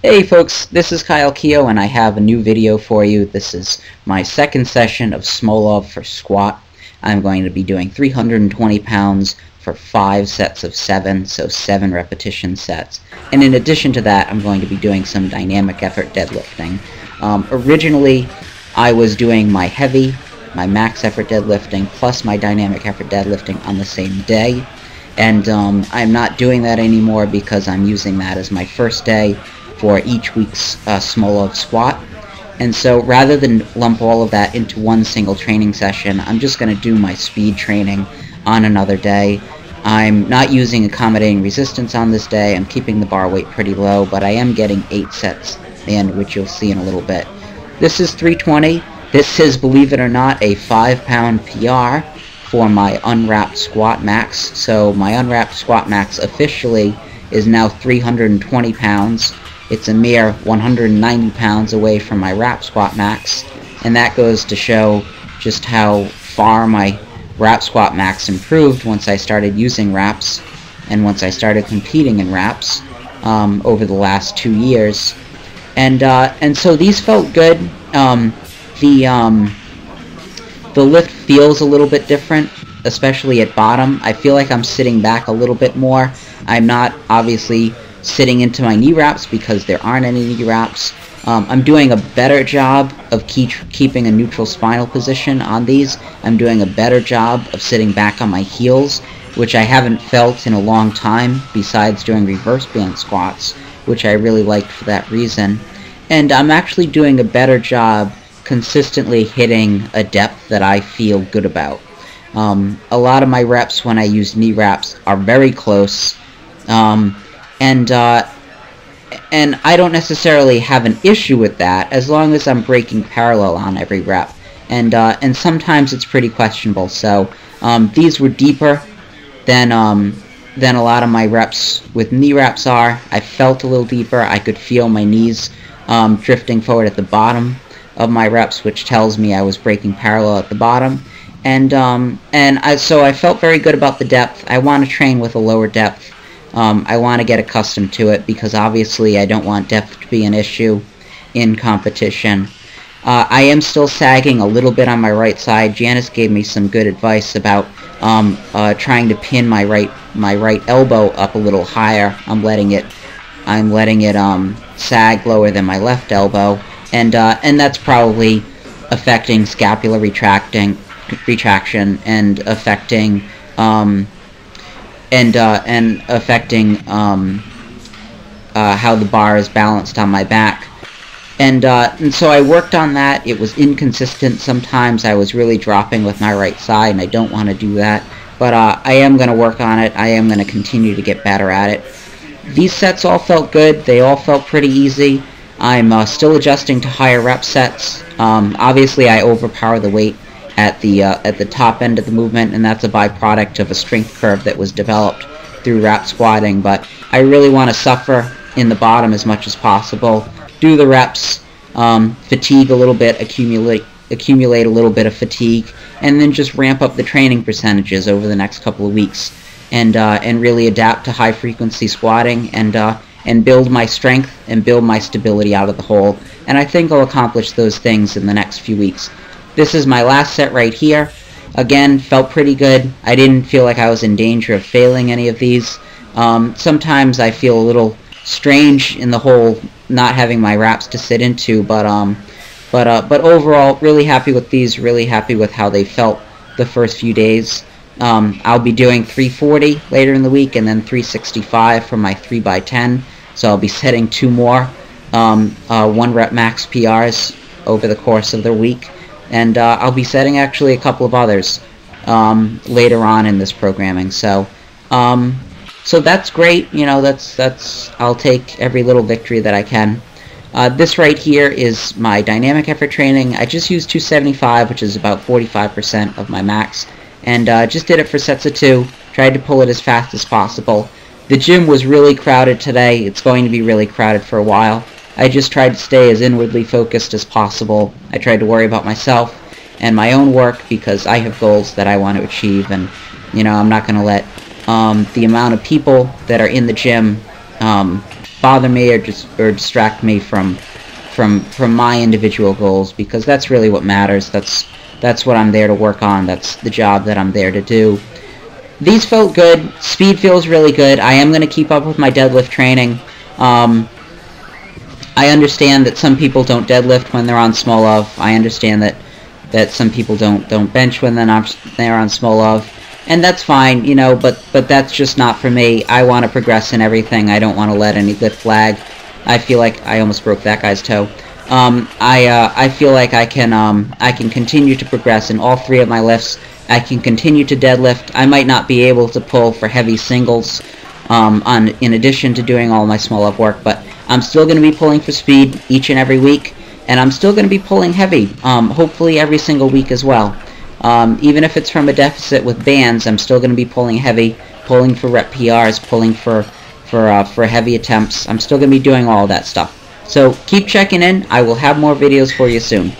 Hey folks, this is Keough and I have a new video for you. This is my second session of Smolov for squat. I'm going to be doing 320 pounds for 5 sets of 7, so 7 repetition sets. And in addition to that, I'm going to be doing some dynamic effort deadlifting. Originally, I was doing my heavy, my max effort deadlifting, plus my dynamic effort deadlifting on the same day. And I'm not doing that anymore because I'm using that as my first day for each week's Smolov squat. And so rather than lump all of that into one single training session, I'm just going to do my speed training on another day. I'm not using accommodating resistance on this day. I'm keeping the bar weight pretty low, but I am getting 8 sets in, which you'll see in a little bit. This is 320. This is, believe it or not, a 5-pound PR for my unwrapped squat max. So my unwrapped squat max officially is now 320 pounds. It's a mere 190 pounds away from my wrap squat max, and that goes to show just how far my wrap squat max improved once I started using wraps and once I started competing in wraps over the last 2 years. And so these felt good. The lift feels a little bit different, especially at bottom. I feel like I'm sitting back a little bit more. I'm not obviously sitting into my knee wraps because there aren't any knee wraps. I'm doing a better job of keeping a neutral spinal position on these. I'm doing a better job of sitting back on my heels, which I haven't felt in a long time besides doing reverse band squats, which I really liked for that reason. And I'm actually doing a better job consistently hitting a depth that I feel good about. A lot of my reps when I use knee wraps are very close. And I don't necessarily have an issue with that as long as I'm breaking parallel on every rep. And sometimes it's pretty questionable. So these were deeper than a lot of my reps with knee wraps are. I felt a little deeper. I could feel my knees drifting forward at the bottom of my reps, which tells me I was breaking parallel at the bottom. So I felt very good about the depth. I want to train with a lower depth. I want to get accustomed to it because obviously I don't want depth to be an issue in competition. I am still sagging a little bit on my right side. Janice gave me some good advice about trying to pin my right elbow up a little higher. I'm letting it sag lower than my left elbow, and that's probably affecting scapular retraction and affecting how the bar is balanced on my back. And so I worked on that. It was inconsistent. Sometimes I was really dropping with my right side, and I don't want to do that. But I am going to work on it. I am going to continue to get better at it. These sets all felt good. They all felt pretty easy. I'm still adjusting to higher rep sets. Obviously, I overpower the weight at the top end of the movement, and that's a byproduct of a strength curve that was developed through wrap squatting. But I really want to suffer in the bottom as much as possible, do the reps, fatigue a little bit, accumulate a little bit of fatigue, and then just ramp up the training percentages over the next couple of weeks, and really adapt to high frequency squatting and build my strength and build my stability out of the hole. And I think I'll accomplish those things in the next few weeks. This is my last set right here. Again, felt pretty good. I didn't feel like I was in danger of failing any of these. Sometimes I feel a little strange in the whole not having my wraps to sit into, but overall, really happy with these. Really happy with how they felt the first few days. I'll be doing 340 later in the week, and then 365 for my 3x10. So I'll be setting 2 more 1 rep max PRs over the course of the week. And I'll be setting actually a couple of others later on in this programming. So that's great. You know, that's I'll take every little victory that I can. This right here is my dynamic effort training. I just used 275, which is about 45% of my max, and just did it for sets of 2. Tried to pull it as fast as possible. The gym was really crowded today. It's going to be really crowded for a while. I just tried to stay as inwardly focused as possible. I tried to worry about myself and my own work because I have goals that I want to achieve, and you know, I'm not going to let the amount of people that are in the gym bother me or distract me from my individual goals, because that's really what matters. That's what I'm there to work on. That's the job that I'm there to do. These felt good. Speed feels really good. I am going to keep up with my deadlift training. I understand that some people don't deadlift when they're on Smolov. I understand that some people don't bench when they're on Smolov, and that's fine, you know. But that's just not for me. I want to progress in everything. I don't want to let any lift flag. I feel like I almost broke that guy's toe. I feel like I can continue to progress in all 3 of my lifts. I can continue to deadlift. I might not be able to pull for heavy singles in addition to doing all my Smolov work, but I'm still going to be pulling for speed each and every week, and I'm still going to be pulling heavy, hopefully every single week as well. Even if it's from a deficit with bands, I'm still going to be pulling heavy, pulling for rep PRs, pulling for heavy attempts. I'm still going to be doing all that stuff. So keep checking in. I will have more videos for you soon.